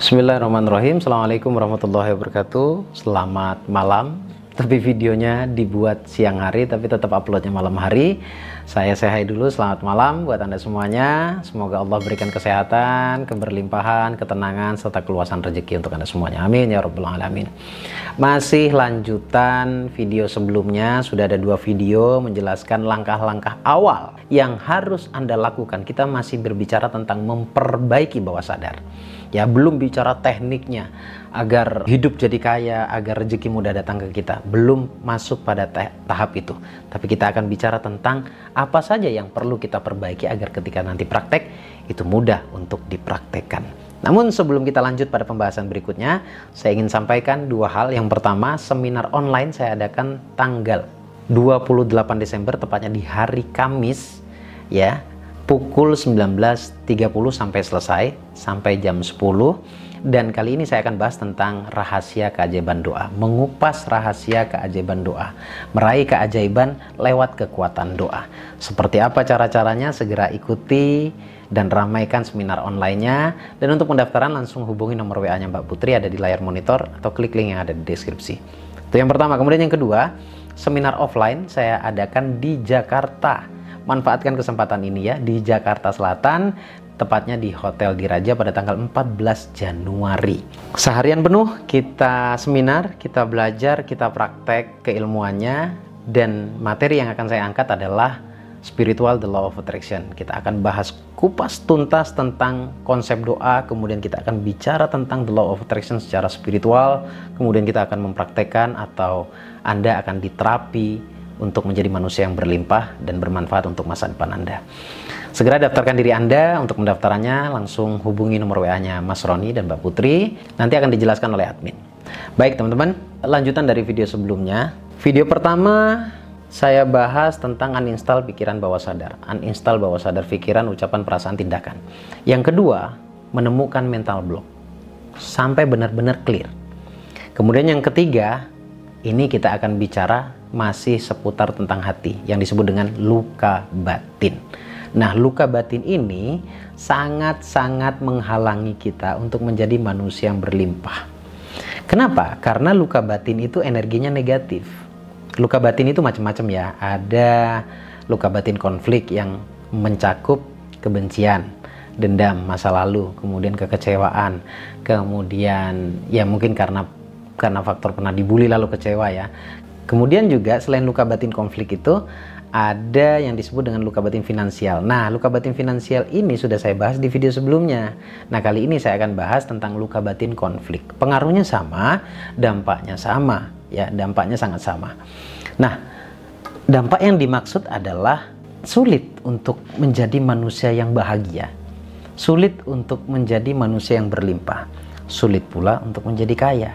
Bismillahirrahmanirrahim. Assalamualaikum warahmatullahi wabarakatuh. Selamat malam. Tapi videonya dibuat siang hari, tapi tetap uploadnya malam hari. Saya say hi dulu, selamat malam buat Anda semuanya. Semoga Allah berikan kesehatan, keberlimpahan, ketenangan, serta keluasan rezeki untuk Anda semuanya. Amin ya rabbal alamin. Masih lanjutan video sebelumnya, sudah ada 2 video menjelaskan langkah-langkah awal yang harus Anda lakukan. Kita masih berbicara tentang memperbaiki bawah sadar. Ya, belum bicara tekniknya agar hidup jadi kaya, agar rezeki mudah datang ke kita. Belum masuk pada tahap itu. Tapi kita akan bicara tentang apa saja yang perlu kita perbaiki agar ketika nanti praktek itu mudah untuk dipraktekkan. Namun sebelum kita lanjut pada pembahasan berikutnya, saya ingin sampaikan 2 hal. Yang pertama, seminar online saya adakan tanggal 28 Desember, tepatnya di hari Kamis, ya, pukul 19.30 sampai selesai, sampai jam 10. Dan kali ini saya akan bahas tentang rahasia keajaiban doa, mengupas rahasia keajaiban doa, meraih keajaiban lewat kekuatan doa. Seperti apa cara-caranya? Segera ikuti dan ramaikan seminar online-nya. Dan untuk pendaftaran langsung hubungi nomor WA-nya Mbak Putri, ada di layar monitor, atau klik link yang ada di deskripsi. Itu yang pertama. Kemudian yang kedua, seminar offline saya adakan di Jakarta. Manfaatkan kesempatan ini ya, di Jakarta Selatan, tepatnya di Hotel Diraja pada tanggal 14 Januari. Seharian penuh kita seminar, kita belajar, kita praktek keilmuannya, dan materi yang akan saya angkat adalah Spiritual The Law of Attraction. Kita akan bahas kupas tuntas tentang konsep doa, kemudian kita akan bicara tentang The Law of Attraction secara spiritual, kemudian kita akan mempraktekkan atau Anda akan diterapi untuk menjadi manusia yang berlimpah dan bermanfaat untuk masa depan Anda. Segera daftarkan diri Anda. Untuk pendaftarannya langsung hubungi nomor WA-nya Mas Roni dan Mbak Putri. Nanti akan dijelaskan oleh admin. Baik teman-teman, lanjutan dari video sebelumnya. Video pertama saya bahas tentang uninstall pikiran bawah sadar. Uninstall bawah sadar pikiran, ucapan, perasaan, tindakan. Yang kedua, menemukan mental block sampai benar-benar clear. Kemudian yang ketiga, ini kita akan bicara masih seputar tentang hati yang disebut dengan luka batin. Nah, luka batin ini sangat-sangat menghalangi kita untuk menjadi manusia yang berlimpah. Kenapa? Karena luka batin itu energinya negatif. Luka batin itu macam-macam ya. Ada luka batin konflik yang mencakup kebencian, dendam, masa lalu, kemudian kekecewaan, kemudian ya mungkin karena faktor pernah dibully lalu kecewa ya. Kemudian juga selain luka batin konflik itu ada yang disebut dengan luka batin finansial. Nah, luka batin finansial ini sudah saya bahas di video sebelumnya. Nah, kali ini saya akan bahas tentang luka batin konflik. Pengaruhnya sama, dampaknya sama, ya, dampaknya sangat sama. Nah, dampak yang dimaksud adalah sulit untuk menjadi manusia yang bahagia, sulit untuk menjadi manusia yang berlimpah, sulit pula untuk menjadi kaya.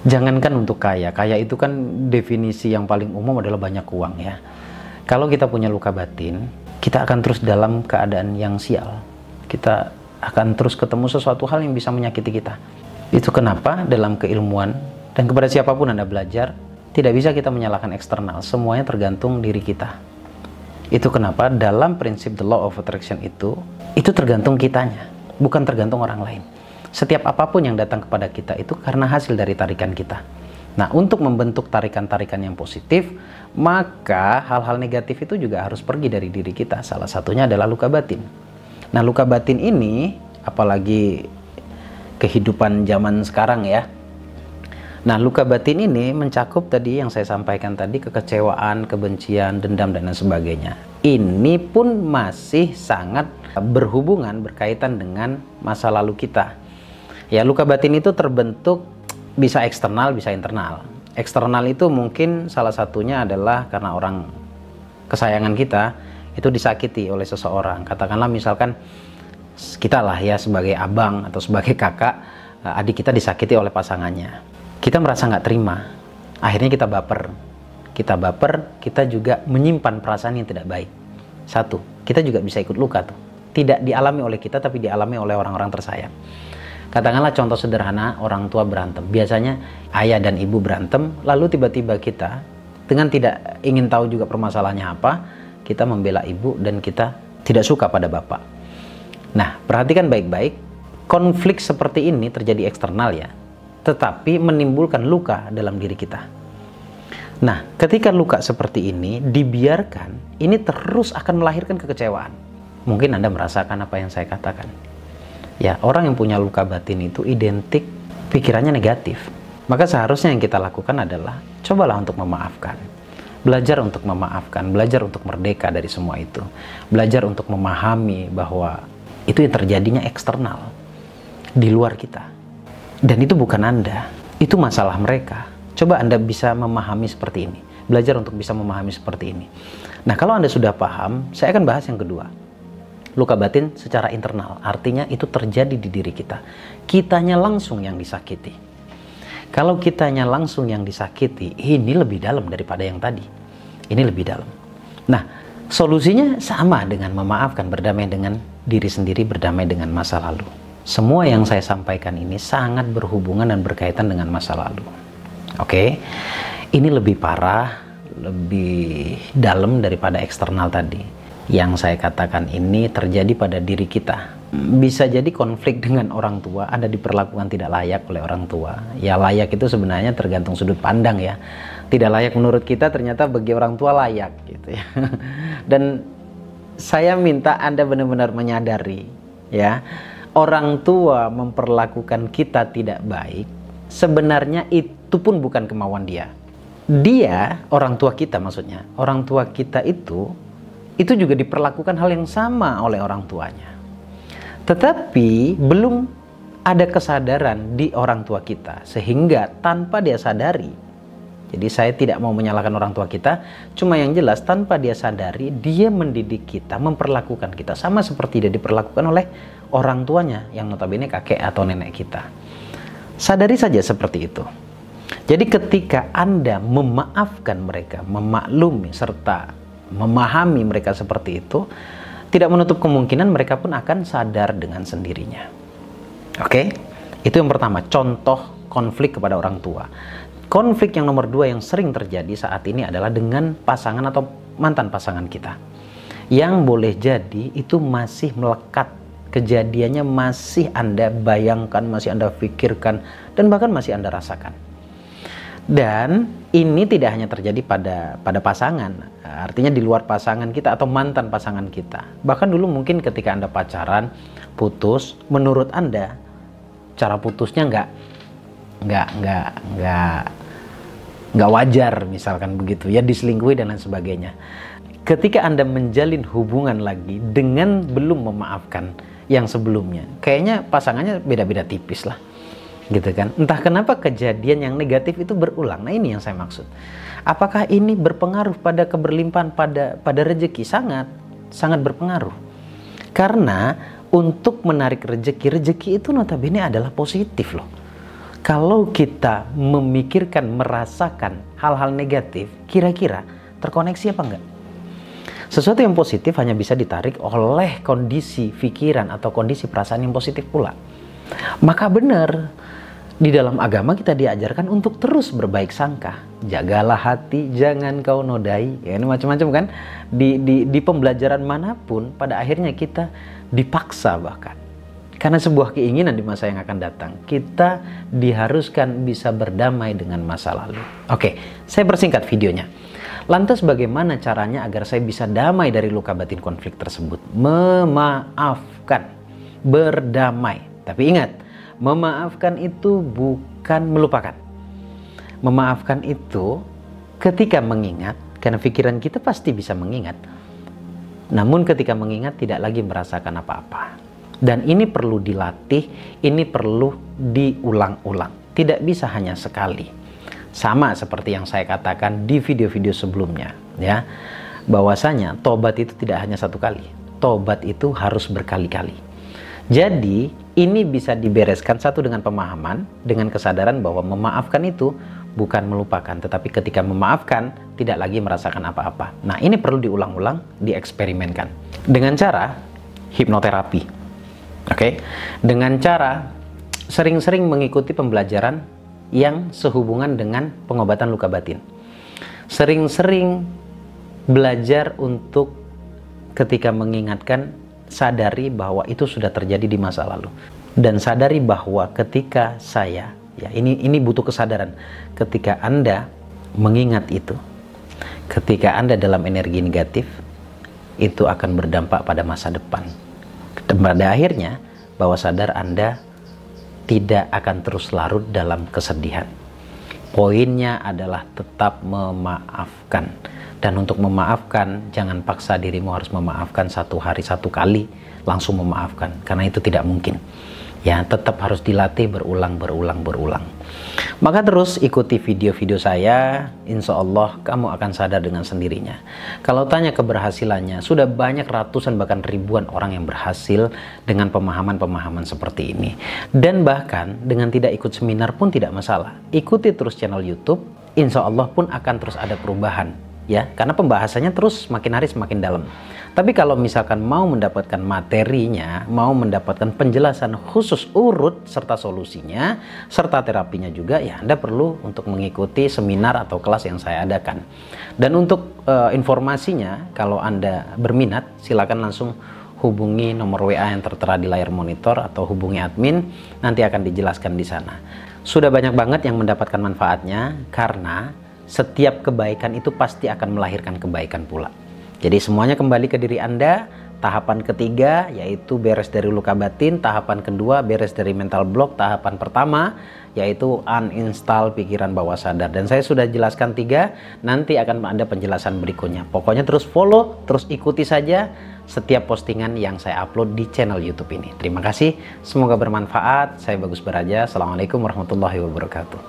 Jangankan untuk kaya, kaya itu kan definisi yang paling umum adalah banyak uang ya. Kalau kita punya luka batin, kita akan terus dalam keadaan yang sial. Kita akan terus ketemu sesuatu hal yang bisa menyakiti kita. Itu kenapa dalam keilmuan dan kepada siapapun Anda belajar, tidak bisa kita menyalahkan eksternal. Semuanya tergantung diri kita. Itu kenapa dalam prinsip The Law of Attraction itu tergantung kitanya, bukan tergantung orang lain. Setiap apapun yang datang kepada kita itu karena hasil dari tarikan kita. Nah, untuk membentuk tarikan-tarikan yang positif, maka hal-hal negatif itu juga harus pergi dari diri kita. Salah satunya adalah luka batin. Nah, luka batin ini, apalagi kehidupan zaman sekarang ya. Nah, luka batin ini mencakup tadi yang saya sampaikan tadi, kekecewaan, kebencian, dendam, dan lain sebagainya. Ini pun masih sangat berhubungan, berkaitan dengan masa lalu kita. Ya, luka batin itu terbentuk bisa eksternal, bisa internal. Eksternal itu mungkin salah satunya adalah karena orang kesayangan kita itu disakiti oleh seseorang. Katakanlah misalkan kita lah ya sebagai abang atau sebagai kakak, adik kita disakiti oleh pasangannya. Kita merasa nggak terima. Akhirnya kita baper. Kita juga menyimpan perasaan yang tidak baik. Satu, kita juga bisa ikut luka tuh. Tidak dialami oleh kita, tapi dialami oleh orang-orang tersayang. Katakanlah contoh sederhana, orang tua berantem. Biasanya ayah dan ibu berantem, lalu tiba-tiba kita dengan tidak ingin tahu juga permasalahannya apa, kita membela ibu dan kita tidak suka pada bapak. Nah, perhatikan baik-baik, konflik seperti ini terjadi eksternal ya, tetapi menimbulkan luka dalam diri kita. Nah, ketika luka seperti ini dibiarkan, ini terus akan melahirkan kekecewaan. Mungkin Anda merasakan apa yang saya katakan. Ya, orang yang punya luka batin itu identik pikirannya negatif. Maka seharusnya yang kita lakukan adalah cobalah untuk memaafkan. Belajar untuk memaafkan, belajar untuk merdeka dari semua itu. Belajar untuk memahami bahwa itu yang terjadinya eksternal, di luar kita. Dan itu bukan Anda, itu masalah mereka. Coba Anda bisa memahami seperti ini. Belajar untuk bisa memahami seperti ini. Nah, kalau Anda sudah paham, saya akan bahas yang kedua. Luka batin secara internal, artinya itu terjadi di diri kita. Kitanya langsung yang disakiti. Kalau kitanya langsung yang disakiti, ini lebih dalam daripada yang tadi. Ini lebih dalam. Nah, solusinya sama dengan memaafkan, berdamai dengan diri sendiri, berdamai dengan masa lalu. Semua yang saya sampaikan ini sangat berhubungan dan berkaitan dengan masa lalu. Oke, ini lebih parah, lebih dalam daripada eksternal tadi. Yang saya katakan ini terjadi pada diri kita. Bisa jadi konflik dengan orang tua, Anda diperlakukan tidak layak oleh orang tua. Ya, layak itu sebenarnya tergantung sudut pandang ya. Tidak layak menurut kita, ternyata bagi orang tua layak gitu ya. Dan saya minta Anda benar-benar menyadari ya, orang tua memperlakukan kita tidak baik, sebenarnya itu pun bukan kemauan dia. Dia, orang tua kita maksudnya, orang tua kita itu juga diperlakukan hal yang sama oleh orang tuanya. Tetapi belum ada kesadaran di orang tua kita, sehingga tanpa dia sadari, jadi saya tidak mau menyalahkan orang tua kita, cuma yang jelas tanpa dia sadari, dia mendidik kita, memperlakukan kita sama seperti dia diperlakukan oleh orang tuanya, yang notabene kakek atau nenek kita. Sadari saja seperti itu. Jadi ketika Anda memaafkan mereka, memaklumi serta memahami mereka seperti itu, tidak menutup kemungkinan mereka pun akan sadar dengan sendirinya. Oke? Itu yang pertama, contoh konflik kepada orang tua. Konflik yang nomor dua yang sering terjadi saat ini adalah dengan pasangan atau mantan pasangan kita. Yang boleh jadi itu masih melekat, kejadiannya masih Anda bayangkan, masih Anda pikirkan, dan bahkan masih Anda rasakan. Dan ini tidak hanya terjadi pada pasangan, artinya di luar pasangan kita atau mantan pasangan kita. Bahkan dulu mungkin ketika Anda pacaran, putus, menurut Anda cara putusnya nggak wajar, misalkan begitu ya, diselingkuhi dan lain sebagainya. Ketika Anda menjalin hubungan lagi dengan belum memaafkan yang sebelumnya, kayaknya pasangannya beda-beda tipis lah, gitu kan. Entah kenapa kejadian yang negatif itu berulang. Nah, ini yang saya maksud. Apakah ini berpengaruh pada keberlimpahan, pada rezeki? Sangat berpengaruh. Karena untuk menarik rezeki itu notabene adalah positif loh. Kalau kita memikirkan, merasakan hal-hal negatif, kira-kira terkoneksi apa enggak? Sesuatu yang positif hanya bisa ditarik oleh kondisi pikiran atau kondisi perasaan yang positif pula. Maka benar, di dalam agama kita diajarkan untuk terus berbaik sangka. Jagalah hati, jangan kau nodai. Ya, ini macam-macam kan. Di pembelajaran manapun, pada akhirnya kita dipaksa bahkan. Karena sebuah keinginan di masa yang akan datang, kita diharuskan bisa berdamai dengan masa lalu. Oke, saya persingkat videonya. Lantas bagaimana caranya agar saya bisa damai dari luka batin konflik tersebut? Memaafkan, berdamai. Tapi ingat, memaafkan itu bukan melupakan. Memaafkan itu ketika mengingat, karena pikiran kita pasti bisa mengingat. Namun ketika mengingat tidak lagi merasakan apa-apa. Dan ini perlu dilatih, ini perlu diulang-ulang. Tidak bisa hanya sekali. Sama seperti yang saya katakan di video-video sebelumnya, ya. Bahwasanya tobat itu tidak hanya satu kali. Tobat itu harus berkali-kali. Jadi ini bisa dibereskan satu dengan pemahaman, dengan kesadaran bahwa memaafkan itu bukan melupakan, tetapi ketika memaafkan tidak lagi merasakan apa-apa. Nah, ini perlu diulang-ulang, dieksperimenkan dengan cara hipnoterapi. Oke, dengan cara sering-sering mengikuti pembelajaran yang sehubungan dengan pengobatan luka batin. Sering-sering belajar untuk ketika mengingatkan, sadari bahwa itu sudah terjadi di masa lalu. Dan sadari bahwa ketika saya, ya ini butuh kesadaran, ketika Anda mengingat itu, ketika Anda dalam energi negatif, itu akan berdampak pada masa depan. Dan pada akhirnya, bahwa sadar Anda tidak akan terus larut dalam kesedihan. Poinnya adalah tetap memaafkan. Dan untuk memaafkan, jangan paksa dirimu harus memaafkan satu hari satu kali langsung memaafkan, karena itu tidak mungkin. Ya, tetap harus dilatih berulang. Maka terus ikuti video-video saya, insya Allah kamu akan sadar dengan sendirinya. Kalau tanya keberhasilannya, sudah banyak ratusan bahkan ribuan orang yang berhasil dengan pemahaman-pemahaman seperti ini. Dan bahkan dengan tidak ikut seminar pun tidak masalah. Ikuti terus channel YouTube, insya Allah pun akan terus ada perubahan. Ya, karena pembahasannya terus makin hari semakin dalam. Tapi kalau misalkan mau mendapatkan materinya, mau mendapatkan penjelasan khusus urut serta solusinya, serta terapinya juga, ya Anda perlu untuk mengikuti seminar atau kelas yang saya adakan. Dan untuk informasinya, kalau Anda berminat, silakan langsung hubungi nomor WA yang tertera di layar monitor atau hubungi admin, nanti akan dijelaskan di sana. Sudah banyak banget yang mendapatkan manfaatnya, karena setiap kebaikan itu pasti akan melahirkan kebaikan pula. Jadi semuanya kembali ke diri Anda. Tahapan ketiga yaitu beres dari luka batin, tahapan kedua beres dari mental block, tahapan pertama yaitu uninstall pikiran bawah sadar. Dan saya sudah jelaskan 3, nanti akan ada penjelasan berikutnya. Pokoknya terus follow, terus ikuti saja setiap postingan yang saya upload di channel YouTube ini. Terima kasih, semoga bermanfaat. Saya Bagus Baraja. Assalamualaikum warahmatullahi wabarakatuh.